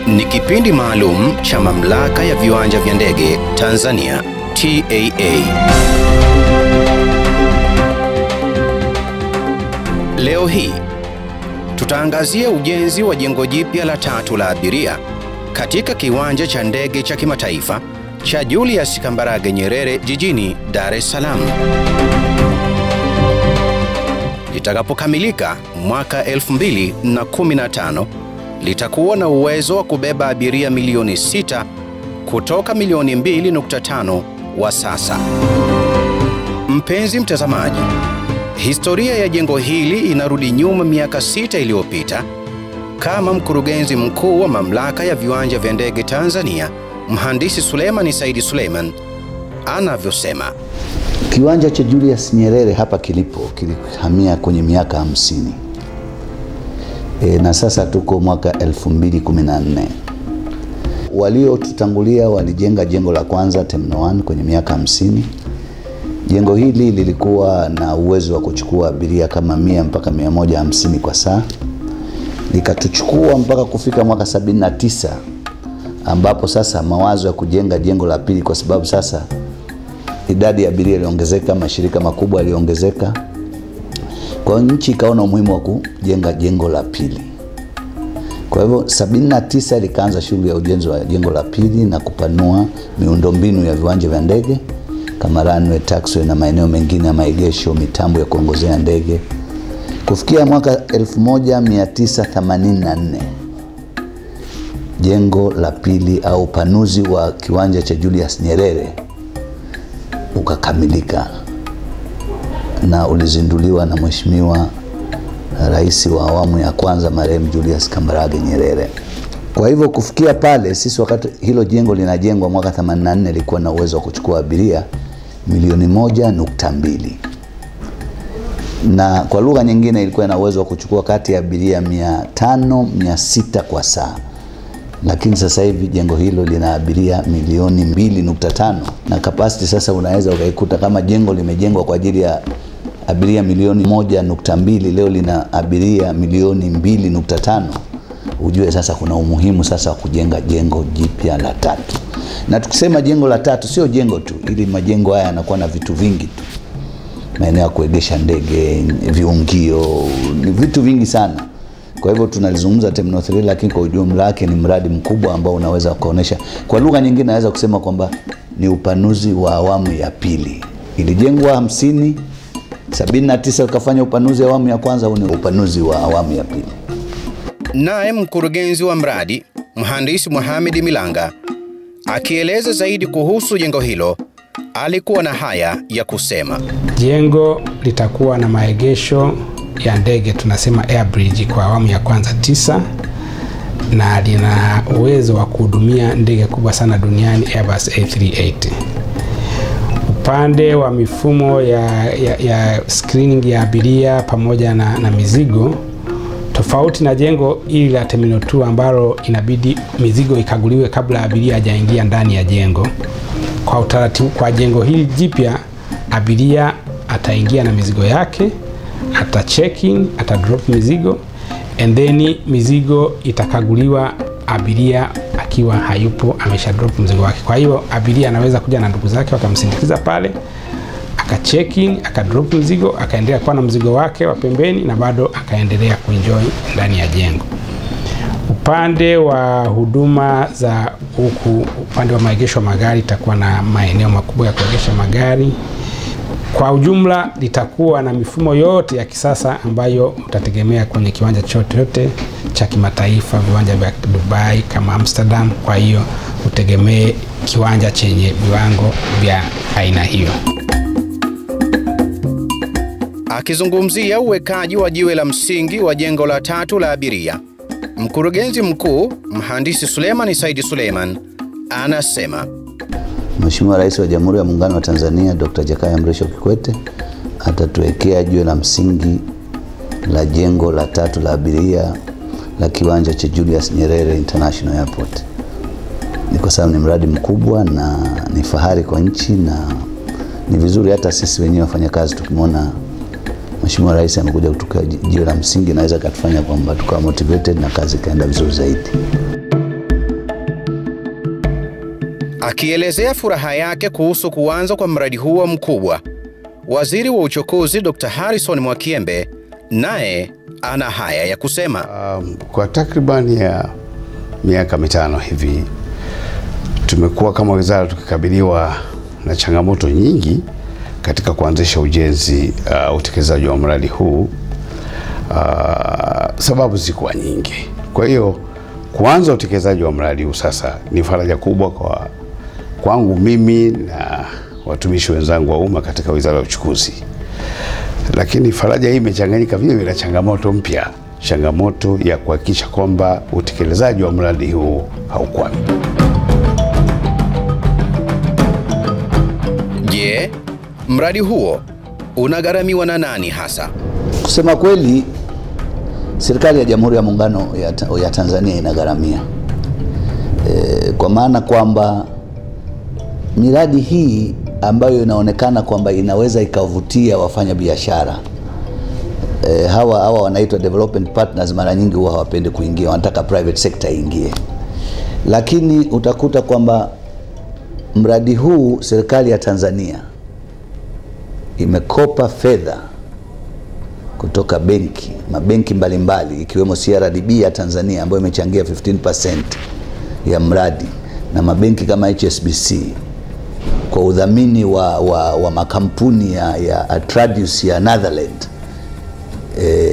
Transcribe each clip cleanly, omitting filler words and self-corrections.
Ni kipindi maalum cha Mamlaka ya Viwanja vya Ndege Tanzania, TAA. Leo hii tutaangazia ujenzi wa jengo jipya la 3 la abiria katika kiwanja cha ndege cha kimataifa cha Julius Kambarage Nyerere jijini Dar es Salaam. Litakapokamilika mwaka 2015, litakuwa na uwezo wa kubeba abiria milioni 6 kutoka milioni 2.5 wa sasa. Mpenzi mtazamaji, historia ya jengo hili inarudi nyuma miaka 6 iliyopita, kama mkurugenzi mkuu wa Mamlaka ya Viwanja vya Ndege Tanzania, Mhandisi Suleiman Saidi Suleiman, anavyosema. Kiwanja cha Julius Nyerere hapa kilihamia kwenye miaka 50. Na sasa tuko mwaka 2014. Waliotutangulia walijenga jengo la kwanza Terminal 1 kwenye miaka 50. Jengo hili lilikuwa na uwezo wa kuchukua abiria kama 100 mpaka 150 kwa saa. Likatuchukua mpaka kufika mwaka 79, ambapo sasa mawazo ya kujenga jengo la pili, kwa sababu sasa idadi ya abiria iliongezeka, mashirika makubwa yaliongezeka. Kwa nchi ikaona umuhimu wa kujenga jengo la pili. Kwa hivyo 79 likaanza shughuli ya ujenzi wa jengo la pili na kupanua miundombinu ya viwanja vya ndege kama runway, taxiway na maeneo mengine ya maegesho, mitambo ya kuongozea ndege. Kufikia mwaka 1984, jengo la pili au panuzi wa kiwanja cha Julius Nyerere ukakamilika na ulizinduliwa na Mheshimiwa Rais wa awamu ya kwanza marehemu Julius Kambarage Nyerere. Kwa hivyo kufikia pale, sisi wakati hilo jengo linajengwa mwaka 84 lilikuwa na uwezo wa kuchukua abiria milioni 1.2. Na kwa lugha nyingine ilikuwa na uwezo wa kuchukua kati ya abiria 500-600 kwa saa. Lakini sasa hivi jengo hilo lina abiria milioni 2.5, na capacity sasa unaweza ukaikuta kama jengo limejengwa kwa ajili ya abiria milioni 1.2, leo lina abiria milioni 2.5. Ujue sasa kuna umuhimu sasa wa kujenga jengo jipya la 3. Na tukisema jengo la 3 sio jengo tu, ili majengo haya yanakuwa na vitu vingi tu. Maeneo ya kuegesha ndege, viungio, ni vitu vingi sana. Kwa hivyo tunalizungumza Terminal 3, lakini kwa ujumla wake ni mradi mkubwa ambao unaweza kuonesha. Kwa lugha nyingine naweza kusema kwamba ni upanuzi wa awamu ya pili. Ilijengwa 50, 79 ukafanya upanuzi wa awamu ya kwanza, au ni upanuzi wa awamu ya pili. Naye mkurugenzi wa mradi, Mhandisi Mohamed Milanga, akieleza zaidi kuhusu jengo hilo, alikuwa na haya ya kusema. Jengo litakuwa na maegesho ya ndege, tunasema air bridge, kwa awamu ya kwanza 9, na lina uwezo wa kuhudumia ndege kubwa sana duniani, Airbus A380. Upande wa mifumo ya screening ya abiria pamoja na mizigo, tofauti na jengo hili la Terminal 2 ambalo inabidi mizigo ikaguliwe kabla abiria hajaingia ndani ya jengo. Kwa utaratibu, kwa jengo hili jipya, abiria ataingia na mizigo yake, ata check in, ata drop mizigo, and then mizigo itakaguliwa abiria akiwa hayupo, amesha drop mzigo wake. Kwa hiyo abiria anaweza kuja na ndugu zake wakamsindikiza pale, aka check in, aka drop mzigo, akaendelea kuwa na mzigo wake wa pembeni, na bado akaendelea kuenjoy ndani ya jengo. Upande wa huduma za huku, upande wa maegesho magari, itakuwa na maeneo makubwa ya kuegesha magari. Kwa ujumla litakuwa na mifumo yote ya kisasa ambayo utategemea kwenye kiwanja chote cha kimataifa, viwanja vya Dubai kama Amsterdam. Kwa hiyo utegemee kiwanja chenye viwango vya aina hiyo. Akizungumzia uwekaji wa jiwe la msingi wa jengo la 3 la abiria, mkurugenzi mkuu Mhandisi Suleiman Saidi Suleiman anasema. Mheshimiwa Rais wa Jamhuri ya Muungano wa Tanzania Dr. Jakaya Mrisho Kikwete atatuwekea jiwe la msingi la jengo la 3 la abiria la kiwanja cha Julius Nyerere International Airport. Ni kwa sababu ni mradi mkubwa na ni fahari kwa nchi, na ni vizuri hata sisi wenyewe wafanyakazi tukimwona Mheshimiwa Rais amekuja kutuka jiwe la msingi, naweza katufanya kwamba tukawa motivated na kazi kaenda vizuri zaidi. Akielezea furaha yake kuhusu kuanza kwa mradi huo mkubwa, Waziri wa Uchukuzi Dr. Harrison Mwakyembe naye ana haya ya kusema. Kwa takribani ya miaka 5 hivi tumekuwa kama wizara tukikabiliwa na changamoto nyingi katika kuanzisha ujenzi, utekelezaji wa mradi huu. Sababu zilikuwa nyingi. Kwa hiyo kuanza utekelezaji wa mradi huu sasa ni faraja kubwa kwangu mimi na watumishi wenzangu wa umma katika Wizara ya Uchukuzi. Lakini faraja hii imechanganyika vile vile na changamoto mpya, changamoto ya kuhakikisha kwamba utekelezaji wa mradi huu haukwami. Je, mradi huo unagharamiwa na nani hasa? Kusema kweli, serikali ya Jamhuri ya Muungano ya Tanzania inagharamia. Kwa maana kwamba miradi hii ambayo inaonekana kwamba inaweza ikavutia wafanya biashara, hawa wanaitwa development partners, mara nyingi huwa hawapendi kuingia, wanataka private sector ingie. Lakini utakuta kwamba mradi huu serikali ya Tanzania imekopa fedha kutoka mabenki mbalimbali ikiwemo CRDB ya Tanzania ambayo imechangia 15% ya mradi, na mabenki kama HSBC kwa udhamini wa makampuni ya Atradius ya Netherlands.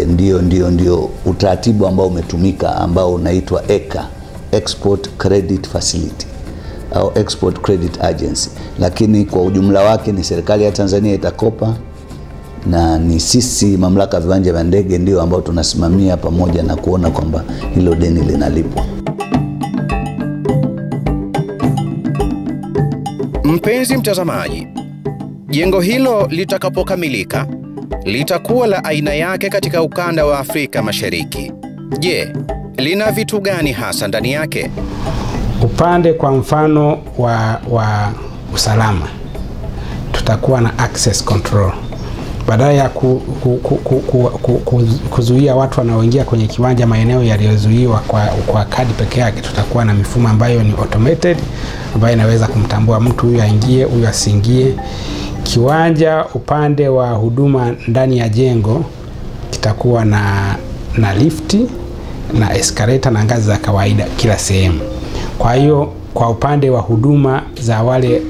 Ndio utaratibu ambao umetumika ambao unaitwa ECA, Export Credit Facility au Export Credit Agency. Lakini kwa ujumla wake ni serikali ya Tanzania itakopa, na ni sisi mamlaka viwanja vya ndege ndio ambao tunasimamia pamoja na kuona kwamba hilo deni linalipwa. Mpenzi mtazamaji, jengo hilo litakapokamilika litakuwa la aina yake katika ukanda wa Afrika Mashariki. Je, lina vitu gani hasa ndani yake? Upande kwa mfano wa usalama, tutakuwa na access control. Badala ya kuzuia watu wanaoingia kwenye kiwanja maeneo yaliyozuiwa kwa kadi peke yake, tutakuwa na mifumo ambayo ni automated, ambayo inaweza kumtambua mtu huyu aingie, huyu asiingie. Kiwanja upande wa huduma ndani ya jengo kitakuwa na lifti na escalator na ngazi za kawaida kila sehemu. Kwa hiyo kwa upande wa huduma za wale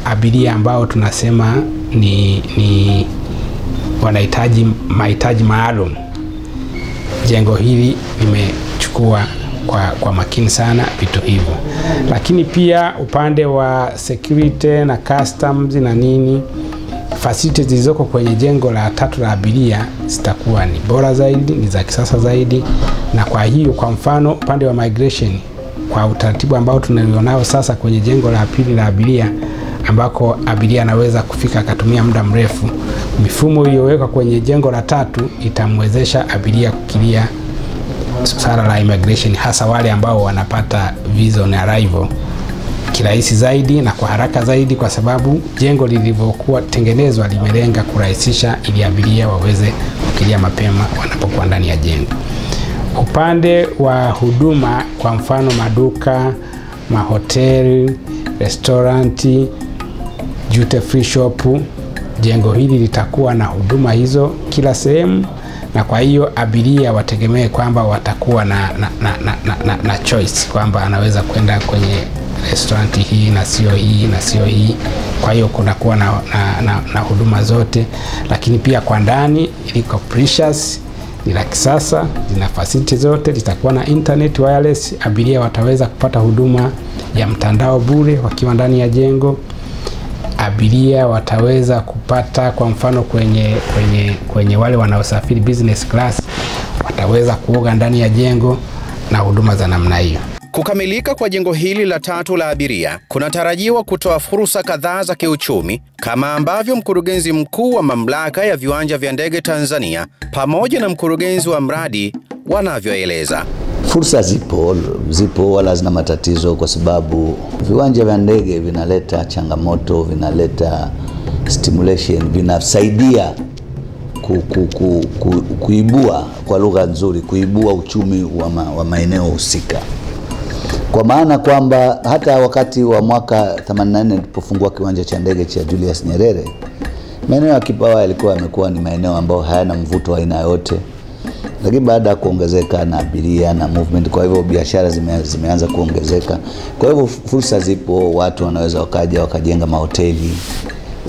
abiria ambao tunasema ni wanahitaji mahitaji maalum, jengo hili limechukua kwa makini sana vitu hivyo. Lakini pia upande wa security na customs na nini, facilities zilizoko kwenye jengo la 3 la abiria zitakuwa ni bora zaidi, ni za kisasa zaidi. Na kwa hiyo kwa mfano upande wa migration, kwa utaratibu ambao tunalionao sasa kwenye jengo la 2 la abiria ambako abiria anaweza kufika akatumia muda mrefu, mifumo iliyowekwa kwenye jengo la 3 itamwezesha abiria kukilia swala la immigration, hasa wale ambao wanapata visa on arrival kirahisi zaidi na kwa haraka zaidi, kwa sababu jengo lilivyokuwa tengenezwa limelenga kurahisisha ili abiria waweze kukilia mapema wanapokuwa ndani ya jengo. Upande wa huduma, kwa mfano maduka, mahoteli, restauranti, duty free shop, jengo hili litakuwa na huduma hizo kila sehemu, na kwa hiyo abiria wategemee kwamba watakuwa na choice, kwamba anaweza kwenda kwenye restaurant hii na sio hii na sio hii. Kwa hiyo kunakuwa na huduma zote. Lakini pia kwa ndani liko precious, ni la kisasa, lina facility zote, litakuwa na internet wireless, abiria wataweza kupata huduma ya mtandao bure wakiwa ndani ya jengo. Abiria wataweza kupata kwa mfano kwenye wale wanaosafiri business class, wataweza kuoga ndani ya jengo na huduma za namna hiyo. Kukamilika kwa jengo hili la 3 la abiria kunatarajiwa kutoa fursa kadhaa za kiuchumi, kama ambavyo mkurugenzi mkuu wa Mamlaka ya Viwanja vya Ndege Tanzania pamoja na mkurugenzi wa mradi wanavyoeleza. Fursa zipo wala zina matatizo, kwa sababu viwanja vya ndege vinaleta changamoto, vinaleta stimulation, vinasaidia kuibua, kwa lugha nzuri, kuibua uchumi wa maeneo husika. kwa maana kwamba hata wakati wa mwaka 84 nilipofungua kiwanja cha ndege cha Julius Nyerere, maeneo ya Kipawa yalikuwa yamekuwa ni maeneo ambayo hayana mvuto wa aina yote, lakini baada ya kuongezeka na abiria na movement, kwa hivyo biashara zimeanza kuongezeka. Kwa hivyo fursa zipo, watu wanaweza wakaja wakajenga mahoteli,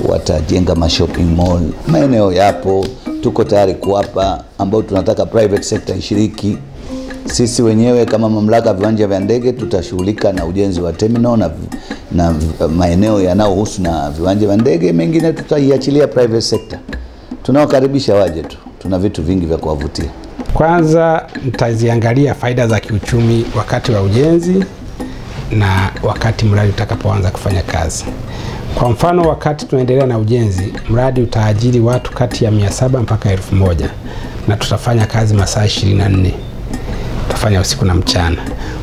watajenga ma-shopping mall, maeneo yapo, tuko tayari kuwapa, ambao tunataka private sector ishiriki. Sisi wenyewe kama mamlaka ya viwanja vya ndege tutashughulika na ujenzi wa terminal na maeneo yanayohusu na viwanja vya ndege, mengine tutaiachilia private sector. Tunawakaribisha waje tu, tuna vitu vingi vya kuwavutia. Kwanza nitaziangalia faida za kiuchumi wakati wa ujenzi na wakati mradi utakapoanza kufanya kazi. Kwa mfano, wakati tunaendelea na ujenzi, mradi utaajiri watu kati ya 700 mpaka 1000 na tutafanya kazi masaa 24. Tutafanya usiku na mchana.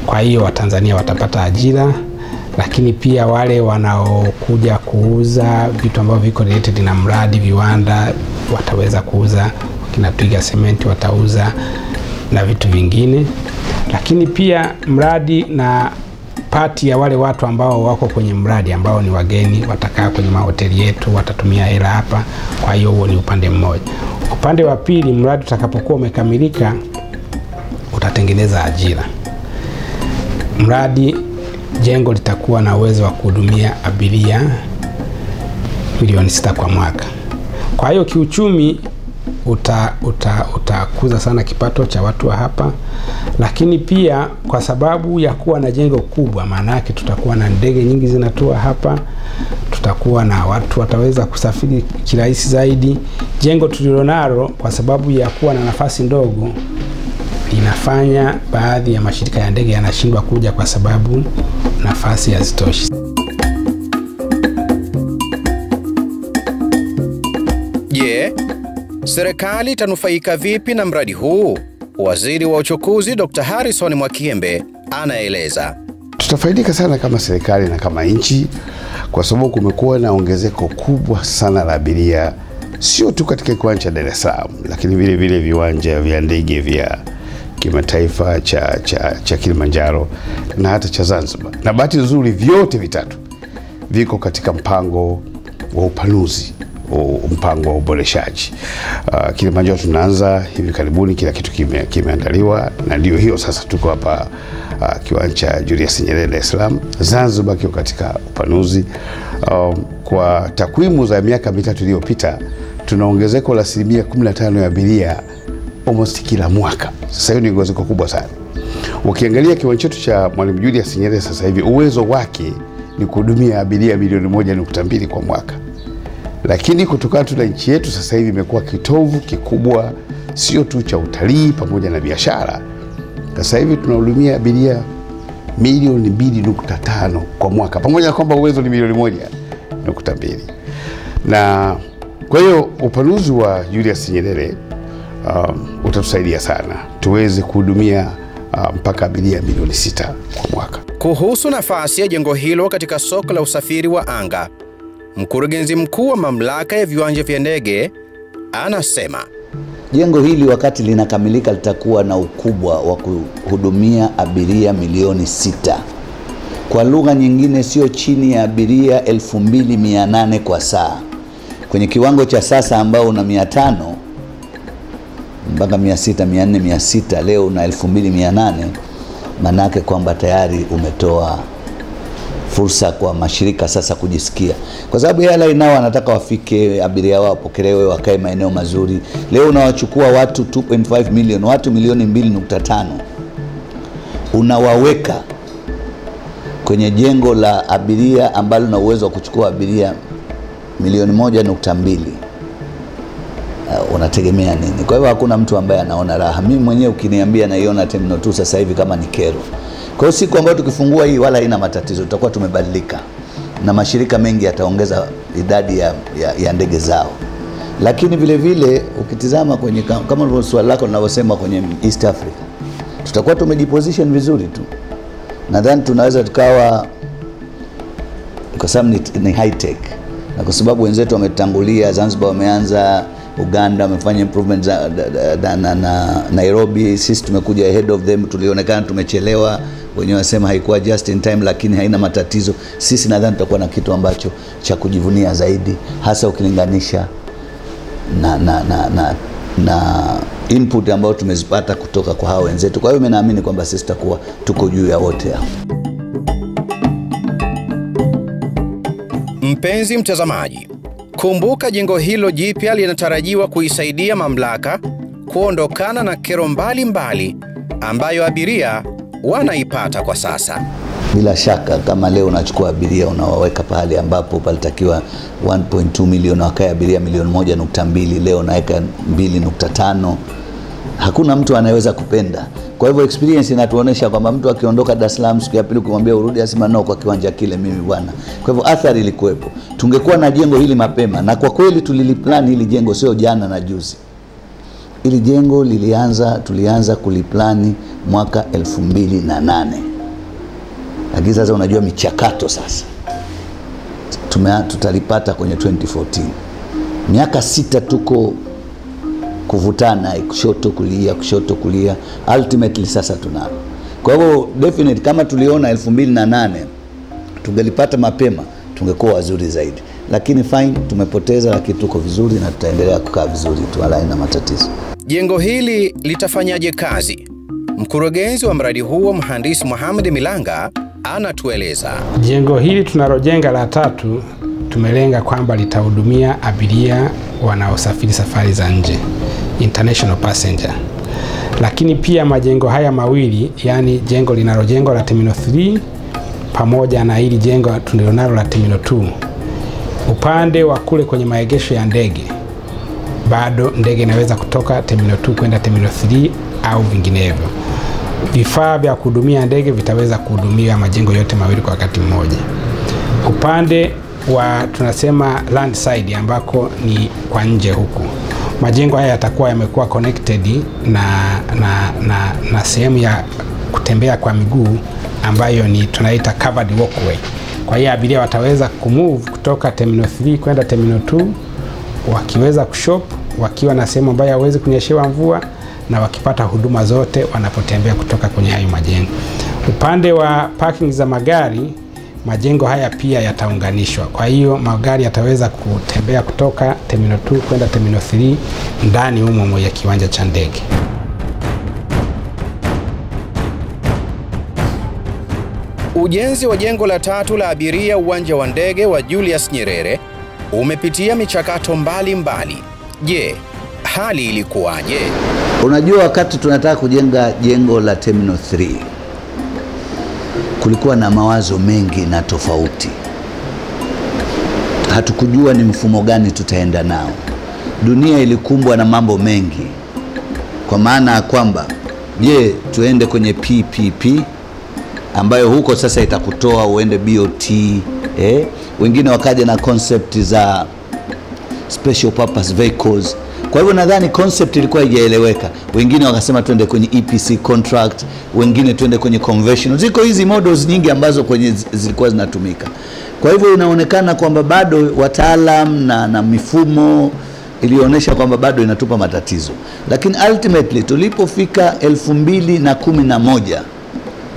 Kwa hiyo Watanzania watapata ajira, lakini pia wale wanaokuja kuuza vitu ambavyo viko related na mradi, viwanda wataweza kuuza, kina Twiga Cement watauza na vitu vingine. Lakini pia mradi na pati ya wale watu ambao wako kwenye mradi ambao ni wageni watakaa kwenye mahoteli yetu, watatumia hela hapa. Kwa hiyo huo ni upande mmoja. Upande wa pili, mradi utakapokuwa umekamilika utatengeneza ajira. Mradi, jengo litakuwa na uwezo wa kuhudumia abiria milioni 6 kwa mwaka. Kwa hiyo kiuchumi utakuza sana kipato cha watu wa hapa, lakini pia kwa sababu ya kuwa na jengo kubwa, maana yake tutakuwa na ndege nyingi zinatua hapa, tutakuwa na watu wataweza kusafiri kirahisi zaidi. Jengo tulilonalo kwa sababu ya kuwa na nafasi ndogo inafanya baadhi ya mashirika ya ndege yanashindwa kuja kwa sababu nafasi hazitoshi. Je, serikali itanufaika vipi na mradi huu? Waziri wa Uchukuzi Dr. Harrison Mwakyembe anaeleza. Tutafaidika sana kama serikali na kama nchi, kwa sababu kumekuwa na ongezeko kubwa sana la abiria, sio tu katika kiwanja cha Dar es Salaam, lakini vile vile viwanja vya ndege vya kimataifa cha Kilimanjaro na hata cha Zanzibar. Na bahati nzuri vyote vitatu viko katika mpango wa upanuzi, mpango wa uboreshaji. Kilimanjaro tunaanza hivi karibuni, kila kitu kimeandaliwa, na ndio hiyo sasa tuko hapa kiwanja Julius Nyerere Dar es Salaam. Zanzibar kiko katika upanuzi. Kwa takwimu za miaka 3 iliyopita tuna ongezeko la 15% ya abiria almost kila mwaka. Sasa hiyo ni ongezeko kubwa sana. Ukiangalia kiwanja chetu cha Mwalimu Julius Nyerere sasa hivi uwezo wake ni kuhudumia abiria milioni 1.2 kwa mwaka. Lakini kutokana na nchi yetu sasa hivi imekuwa kitovu kikubwa sio tu cha utalii pamoja na biashara. Sasa hivi tunahudumia abiria milioni 2.5 kwa mwaka, pamoja na kwamba uwezo ni milioni 1.2. Na kwa hiyo upanuzi wa Julius Nyerere utatusaidia sana tuweze kuhudumia mpaka abiria milioni 6 kwa mwaka. Kuhusu nafasi ya jengo hilo katika soko la usafiri wa anga, mkurugenzi mkuu wa mamlaka ya viwanja vya ndege anasema jengo hili wakati linakamilika litakuwa na ukubwa wa kuhudumia abiria milioni 6. Kwa lugha nyingine, sio chini ya abiria 2800 kwa saa. Kwenye kiwango cha sasa ambao una 500 mpaka 600, 400, 600, leo una 2800, manake kwamba tayari umetoa fursa kwa mashirika sasa kujisikia. Kwa sababu airline nao wanataka wafike, abiria wao wapokelewe, wakae maeneo mazuri. Leo unawachukua watu 2.5 million, watu milioni 2.5. Unawaweka kwenye jengo la abiria ambalo na uwezo wa kuchukua abiria milioni 1.2. Unategemea nini? Kwa hivyo hakuna mtu ambaye anaona raha. Mimi mwenyewe ukiniambia naiona Terminal 2 sasa hivi kama ni kero. Kwa hiyo siku ambayo tukifungua hii wala haina matatizo, tutakuwa tumebadilika. Na mashirika mengi yataongeza idadi ya ndege zao. Lakini vile vile ukitizama kwenye kama swali lako linavyosema kwenye East Africa, tutakuwa tumejiposition vizuri tu. Nadhani tunaweza tukawa, kwa sababu ni high tech. Na kwa sababu wenzetu wametangulia, Zanzibar wameanza, Uganda wamefanya improvements na Nairobi, sisi tumekuja ahead of them, tulionekana tumechelewa, wenyewe wasema haikuwa just in time, lakini haina matatizo. Sisi nadhani tutakuwa na kitu ambacho cha kujivunia zaidi, hasa ukilinganisha na input ambayo tumezipata kutoka kwa hao wenzetu. Kwa hiyo mimi naamini kwamba sisi tutakuwa tuko juu ya wote hao. Mpenzi mtazamaji, kumbuka jengo hilo jipya linatarajiwa kuisaidia mamlaka kuondokana na kero mbalimbali ambayo abiria wanaipata kwa sasa. Bila shaka kama leo unachukua abiria unawaweka pahali ambapo palitakiwa 1.2 milioni wakae abiria milioni 1.2, leo naweka 2.5, hakuna mtu anayeweza kupenda. Kwa hivyo experience inatuonesha kwamba mtu akiondoka Dar es Salaam siku ya pili kumwambia urudi asema no, kwa kiwanja kile mimi bwana. Kwa hivyo athari ilikuwepo. Tungekuwa na jengo hili mapema, na kwa kweli tuliliplan hili jengo sio jana na juzi. Hili jengo tulianza kuliplani mwaka 2008. Lakini sasa unajua michakato sasa. Tutalipata kwenye 2014. Miaka 6 tuko kuvutana kushoto kulia, ultimately sasa tunalo. Kwa hivyo definitely kama tuliona 2008 tungelipata mapema tungekuwa wazuri zaidi, lakini fine, tumepoteza, lakini tuko vizuri na tutaendelea kukaa vizuri tu, wala ina matatizo. Jengo hili litafanyaje kazi? Mkurugenzi wa mradi huo Mhandisi Mohamed Milanga anatueleza. Jengo hili tunalojenga la 3 tumelenga kwamba litahudumia abiria wanaosafiri safari za nje, international passenger. Lakini pia majengo haya mawili, yani jengo linalojengwa la Terminal 3 pamoja na hili jengo tulilonalo la Terminal 2, upande wa kule kwenye maegesho ya ndege, bado ndege inaweza kutoka Terminal 2 kwenda Terminal 3 au vinginevyo. Vifaa vya kuhudumia ndege vitaweza kuhudumia majengo yote mawili kwa wakati mmoja. Upande wa tunasema land side ambako ni kwa nje huku, majengo haya yatakuwa yamekuwa connected na sehemu ya kutembea kwa miguu ambayo ni tunaita covered walkway. Kwa hiyo abiria wataweza kumove kutoka Terminal 3 kwenda Terminal 2 wakiweza kushop, wakiwa na sehemu ambayo hawezi kunyeshewa mvua, na wakipata huduma zote wanapotembea kutoka kwenye hayo majengo. Upande wa parking za magari, majengo haya pia yataunganishwa. Kwa hiyo magari yataweza kutembea kutoka Terminal 2 kwenda Terminal 3 ndani humo ya kiwanja cha ndege. Ujenzi wa jengo la 3 la abiria uwanja wa ndege wa Julius Nyerere umepitia michakato mbalimbali. Je, hali ilikuwaje? Unajua, wakati tunataka kujenga jengo la Terminal 3 kulikuwa na mawazo mengi na tofauti. Hatukujua ni mfumo gani tutaenda nao. Dunia ilikumbwa na mambo mengi, kwa maana ya kwamba je, tuende kwenye PPP ambayo huko sasa itakutoa uende BOT, wengine wakaja na concept za special purpose vehicles. Kwa hivyo nadhani concept ilikuwa haijaeleweka. Wengine wakasema tuende kwenye EPC contract, wengine tuende kwenye conventional. Ziko hizi models nyingi ambazo kwenye zilikuwa zinatumika. Kwa hivyo inaonekana kwamba bado wataalam na mifumo ilionyesha kwamba bado inatupa matatizo. Lakini ultimately tulipofika 2011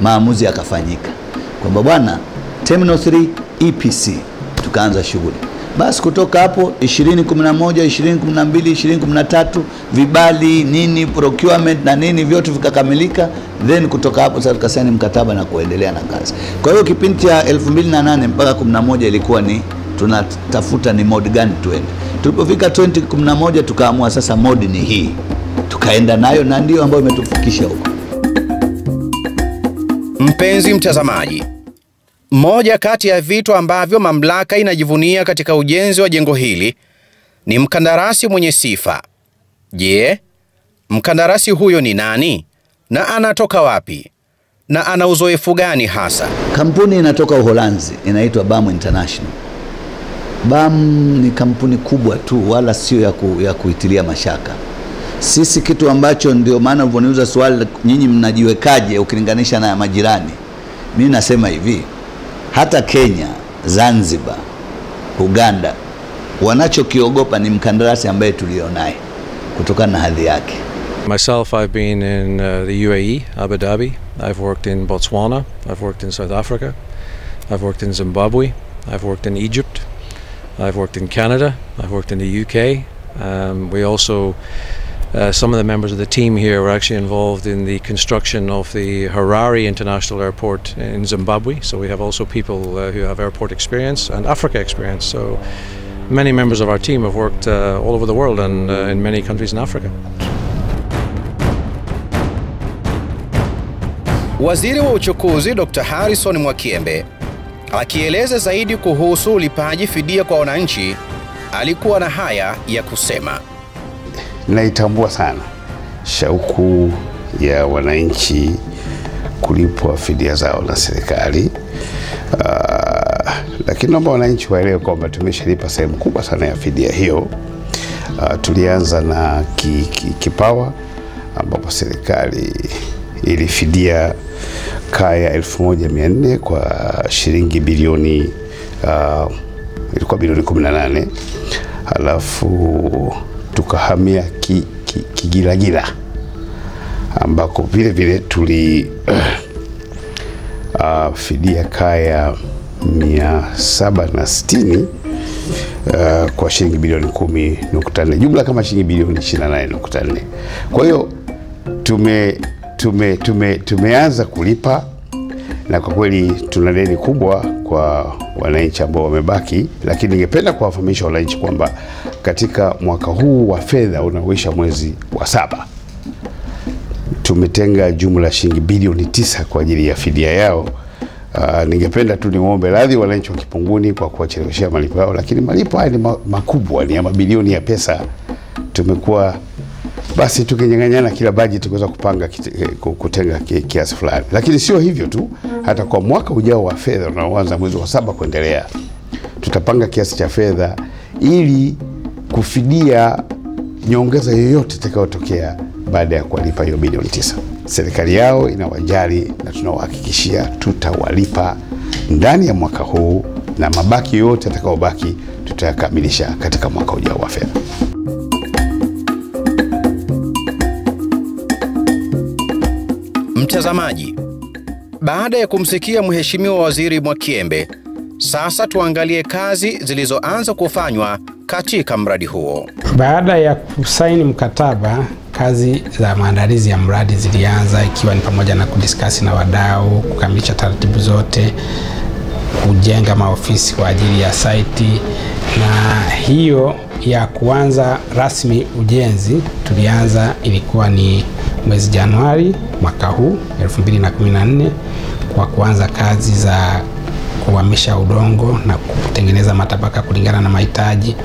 maamuzi yakafanyika kwamba bwana, Terminal 3 EPC, tukaanza shughuli. Basi kutoka hapo 2011, 2012, 2013 vibali nini, procurement na nini vyote vikakamilika. Then kutoka hapo sasa tukasaini mkataba na kuendelea na kazi. Kwa hiyo kipindi cha 2008 mpaka 11 ilikuwa ni tunatafuta ni mode gani tuende. Tulipofika 2011 tukaamua sasa mode ni hii, tukaenda nayo na ndio ambayo imetufikisha huko. Mpenzi mtazamaji, moja kati ya vitu ambavyo mamlaka inajivunia katika ujenzi wa jengo hili ni mkandarasi mwenye sifa. Je, mkandarasi huyo ni nani na anatoka wapi na ana uzoefu gani hasa? Kampuni inatoka Uholanzi, inaitwa BAM International. BAM ni kampuni kubwa tu, wala sio ya kuitilia mashaka. Sisi kitu ambacho ndio maana uliponiuliza swali nyinyi mnajiwekaje ukilinganisha na majirani, mimi nasema hivi, hata Kenya, Zanzibar, Uganda Wanachokiogopa ni mkandarasi ambaye tulionaye kutokana na hadhi yake. Myself, I've been in the UAE, Abu Dhabi. I've worked in Botswana. I've worked in South Africa. I've worked in Zimbabwe. I've worked in Egypt. I've worked in Canada. I've worked in the UK. We also, some of the members of the team here were actually involved in the construction of the Harare International Airport in Zimbabwe. So we have also people who have airport experience and Africa experience. So many members of our team have worked all over the world and in many countries in Africa. Waziri wa Uchukuzi Dr. Harrison Mwakyembe akieleza zaidi kuhusu ulipaji fidia kwa wananchi alikuwa na haya ya kusema. Naitambua sana shauku ya wananchi kulipwa fidia zao na serikali. Lakini naomba wananchi waelewe kwamba tumeshalipa sehemu kubwa sana ya fidia hiyo. Tulianza na Kipawa ambapo serikali ilifidia kaya 1400 kwa shilingi bilioni ilikuwa bilioni 18. Halafu tukahamia Kigilagila ambako vile vile tuli fidia kaya 760 kwa shilingi bilioni 10.4, jumla kama shilingi bilioni 28.4. Kwa hiyo tumeanza kulipa, na kwa kweli tuna deni kubwa kwa wananchi ambao wamebaki. Lakini ningependa kuwafahamisha wananchi kwamba katika mwaka huu wa fedha unaoisha mwezi wa 7 tumetenga jumla shilingi bilioni 9 kwa ajili ya fidia yao. Ningependa tu niombe radhi wananchi wa Kipunguni kwa kuwacheleweshea malipo yao, lakini malipo haya ni makubwa, ni ya mabilioni ya pesa. Tumekuwa basi tukinyang'anyana kila budget kuweza kupanga kutenga kiasi fulani. Lakini sio hivyo tu, hata kwa mwaka ujao wa fedha unaoanza mwezi wa 7 kuendelea tutapanga kiasi cha fedha ili kufidia nyongeza yoyote itakayotokea baada ya kuwalipa hiyo bilioni 9. Serikali yao inawajali na tunawahakikishia tutawalipa ndani ya mwaka huu, na mabaki yote yatakayobaki tutayakamilisha katika mwaka ujao wa fedha. Mtazamaji, baada ya kumsikia Mheshimiwa Waziri Mwakyembe, sasa tuangalie kazi zilizoanza kufanywa katika mradi huo. Baada ya kusaini mkataba, kazi za maandalizi ya mradi zilianza, ikiwa ni pamoja na kudiskasi na wadau, kukamilisha taratibu zote, kujenga maofisi kwa ajili ya site, na hiyo ya kuanza rasmi ujenzi tulianza ilikuwa ni mwezi Januari mwaka huu 2014 kwa kuanza kazi za kuhamisha udongo na kutengeneza matabaka kulingana na mahitaji.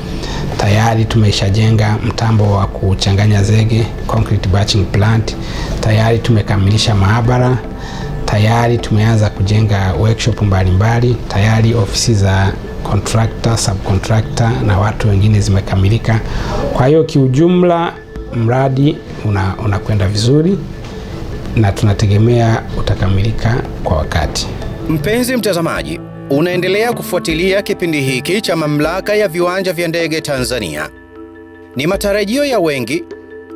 Tayari tumeshajenga mtambo wa kuchanganya zege, concrete batching plant. Tayari tumekamilisha maabara. Tayari tumeanza kujenga workshop mbalimbali. Tayari ofisi za contractor, subcontractor na watu wengine zimekamilika. Kwa hiyo kiujumla mradi unakwenda vizuri na tunategemea utakamilika kwa wakati. Mpenzi mtazamaji, unaendelea kufuatilia kipindi hiki cha Mamlaka ya Viwanja vya Ndege Tanzania. Ni matarajio ya wengi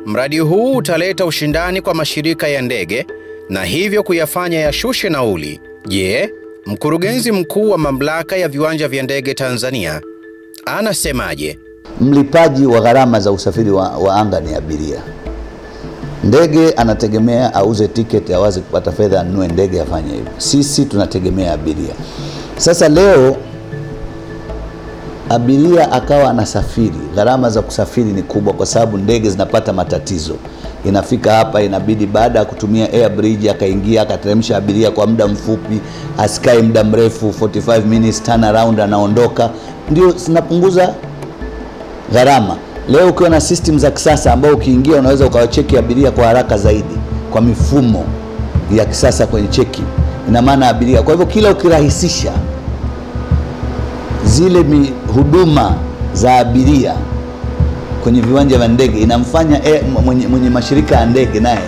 mradi huu utaleta ushindani kwa mashirika ya ndege na hivyo kuyafanya yashushe nauli. Je, mkurugenzi mkuu wa Mamlaka ya Viwanja vya Ndege Tanzania anasemaje? Mlipaji wa gharama za usafiri wa anga ni abiria. Ndege anategemea auze tiketi awaze kupata fedha anunue ndege afanye hivyo. Sisi tunategemea abiria. Sasa leo abiria akawa anasafiri, gharama za kusafiri ni kubwa kwa sababu ndege zinapata matatizo. Inafika hapa inabidi baada ya kutumia air bridge akaingia akateremsha abiria kwa muda mfupi, asikae muda mrefu, 45 minutes turnaround anaondoka, ndio zinapunguza gharama. Leo ukiwa na system za kisasa ambao ukiingia unaweza ukawacheki abiria kwa haraka zaidi kwa mifumo ya kisasa kwenye cheki, ina maana abiria. Kwa hivyo kila ukirahisisha zile huduma za abiria kwenye viwanja vya ndege inamfanya mwenye mashirika ya ndege naye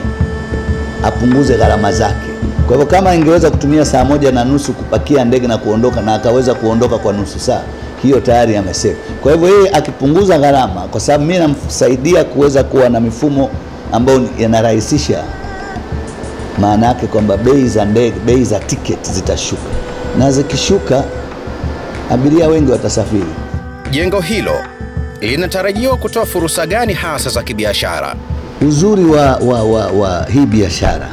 apunguze gharama zake. Kwa hivyo kama ingeweza kutumia saa 1:30 kupakia ndege na kuondoka na akaweza kuondoka kwa nusu saa, hiyo tayari amesema. Kwa hivyo yeye akipunguza gharama, kwa sababu mimi namsaidia kuweza kuwa na mifumo ambayo yanarahisisha, maana yake kwamba bei za tiketi zitashuka, na zikishuka abiria wengi watasafiri. Jengo hilo linatarajiwa kutoa fursa gani hasa za kibiashara? Uzuri wa hii biashara,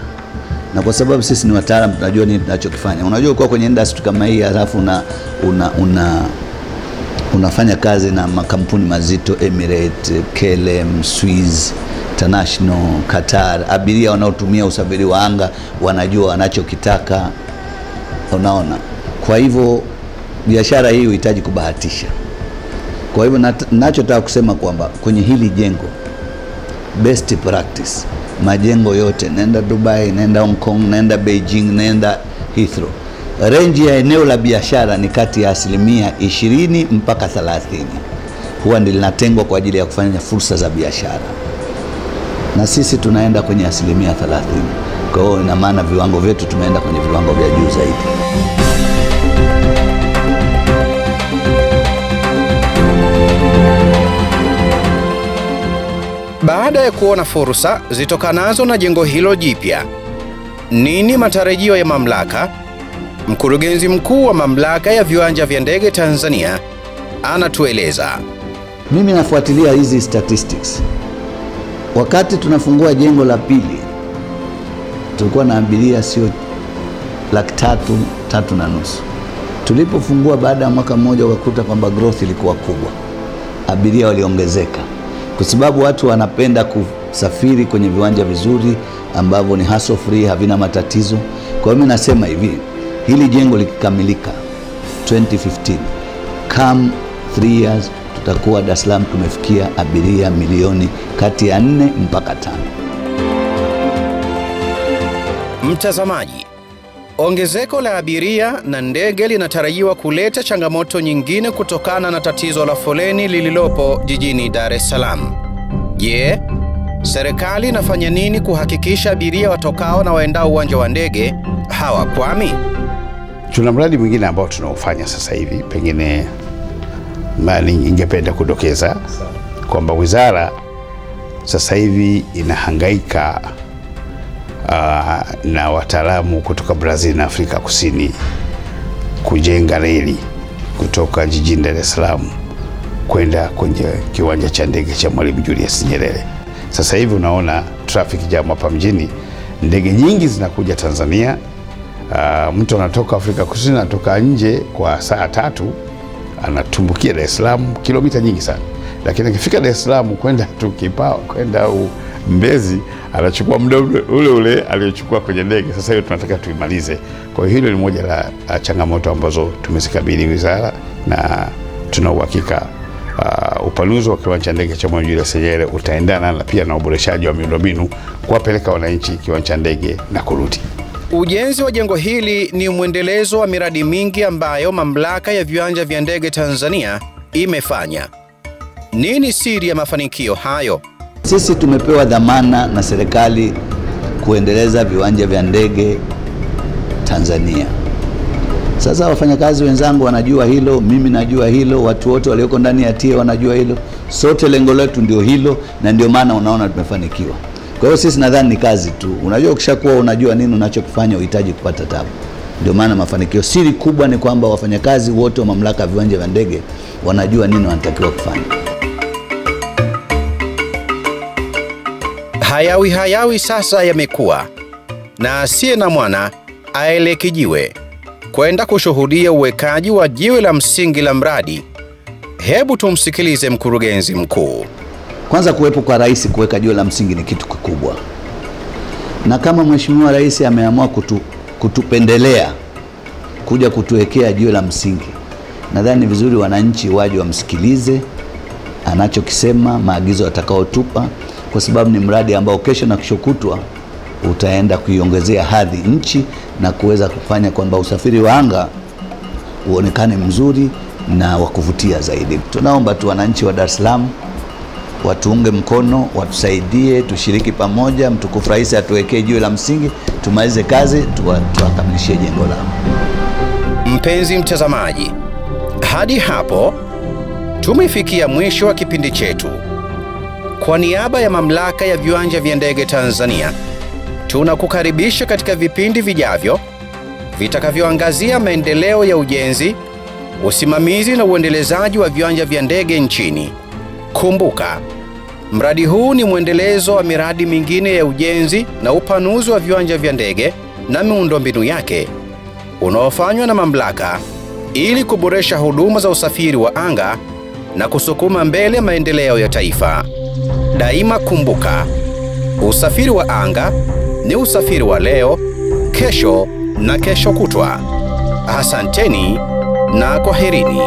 na kwa sababu sisi ni wataalamu tunajua nini tunachokifanya. Unajua kwa kwenye industry kama hii halafu unafanya kazi na makampuni mazito, Emirates, KLM, Swiss International, Qatar, abiria wanaotumia usafiri wa anga wanajua wanachokitaka, unaona. Kwa hivyo biashara hii huhitaji kubahatisha. Kwa hivyo ninachotaka kusema kwamba kwenye hili jengo best practice, majengo yote, nenda Dubai, nenda Hong Kong, nenda Beijing, nenda Heathrow, range ya eneo la biashara ni kati ya 20% mpaka 30%. Huwa ndio linatengwa kwa ajili ya kufanya fursa za biashara, na sisi tunaenda kwenye 30%. Kwa hiyo ina maana viwango vyetu tumeenda kwenye viwango vya juu zaidi. Baada ya kuona fursa zitokanazo na jengo hilo jipya, nini matarajio ya mamlaka? Mkurugenzi mkuu wa Mamlaka ya Viwanja vya Ndege Tanzania anatueleza. Mimi nafuatilia hizi statistics. Wakati tunafungua jengo la pili, tulikuwa na abiria sio 3,500. Tulipofungua baada ya mwaka mmoja ukakuta kwamba growth ilikuwa kubwa. Abiria waliongezeka. Kwa sababu watu wanapenda kusafiri kwenye viwanja vizuri ambavyo ni hassle free, havina matatizo. Kwa hiyo mimi nasema hivi, hili jengo likikamilika 2015, come 3 years tutakuwa Dar es Salaam tumefikia abiria milioni kati ya 4 mpaka 5. Mtazamaji, ongezeko la abiria na ndege linatarajiwa kuleta changamoto nyingine kutokana na tatizo la foleni lililopo jijini Dar es Salaam. Je, serikali inafanya nini kuhakikisha abiria watokao na waendao uwanja wa ndege hawakwami? Tuna mradi mwingine ambao tunaufanya sasa hivi, pengine ningependa kudokeza kwamba wizara sasa hivi inahangaika na wataalamu kutoka Brazil na Afrika Kusini kujenga reli kutoka jijini Dar es Salaam kwenda kwenye kiwanja cha ndege cha Mwalimu Julius Nyerere. Sasa hivi unaona traffic jam hapa mjini, ndege nyingi zinakuja Tanzania. Mtu anatoka Afrika Kusini, anatoka nje kwa saa 3, anatumbukia Dar es Salaam, kilomita nyingi sana. Lakini akifika Dar es Salaam kwenda tu Kipawa, kwenda Mbezi, anachukua muda ule aliochukua kwenye ndege. Sasa hiyo tunataka tuimalize. Kwa hiyo hilo ni moja la changamoto ambazo tumezikabili wizara, na tuna uhakika upanuzi wa kiwanja cha ndege cha Mwalimu Julius Nyerere utaendana na pia na uboreshaji wa miundombinu kuwapeleka wananchi kiwanja cha ndege na kurudi. Ujenzi wa jengo hili ni mwendelezo wa miradi mingi ambayo Mamlaka ya Viwanja vya Ndege Tanzania imefanya. Nini siri ya mafanikio hayo? Sisi tumepewa dhamana na serikali kuendeleza viwanja vya ndege Tanzania. Sasa wafanyakazi wenzangu wanajua hilo, mimi najua hilo, watu wote walioko ndani ya TIA wanajua hilo. Sote lengo letu ndio hilo, na ndio maana unaona tumefanikiwa. Kwa hiyo sisi nadhani ni kazi tu. Unajua ukishakuwa unajua nini unachokifanya, uhitaji kupata tabu. Ndio maana mafanikio. Siri kubwa ni kwamba wafanyakazi wote wa Mamlaka ya Viwanja vya Ndege wanajua nini wanatakiwa kufanya. Hayawi sasa yamekuwa, na asiye na mwana aele kijiwe. Kwenda kushuhudia uwekaji wa jiwe la msingi la mradi, hebu tumsikilize mkurugenzi mkuu. Kwanza, kuwepo kwa rais kuweka jiwe la msingi ni kitu kikubwa, na kama Mheshimiwa Rais ameamua kutupendelea kuja kutuwekea jiwe la msingi, nadhani ni vizuri wananchi waje wamsikilize anachokisema, maagizo atakayotupa, kwa sababu ni mradi ambao kesho na kesho kutwa utaenda kuiongezea hadhi nchi na kuweza kufanya kwamba usafiri wa anga uonekane mzuri na wa kuvutia zaidi. Tunaomba tu wananchi wa Dar es Salaam watuunge mkono, watusaidie, tushiriki pamoja, Mtukufu Rais atuwekee jiwe la msingi, tumalize kazi, tuwakamilishie jengo lao. Mpenzi mtazamaji, Hadi hapo tumefikia mwisho wa kipindi chetu. Kwa niaba ya Mamlaka ya Viwanja vya Ndege Tanzania, tunakukaribisha katika vipindi vijavyo vitakavyoangazia maendeleo ya ujenzi, usimamizi na uendelezaji wa viwanja vya ndege nchini. Kumbuka, mradi huu ni mwendelezo wa miradi mingine ya ujenzi na upanuzi wa viwanja vya ndege na miundombinu yake unaofanywa na mamlaka ili kuboresha huduma za usafiri wa anga na kusukuma mbele maendeleo ya taifa. Daima kumbuka, usafiri wa anga ni usafiri wa leo, kesho na kesho kutwa. Asanteni na kwaherini.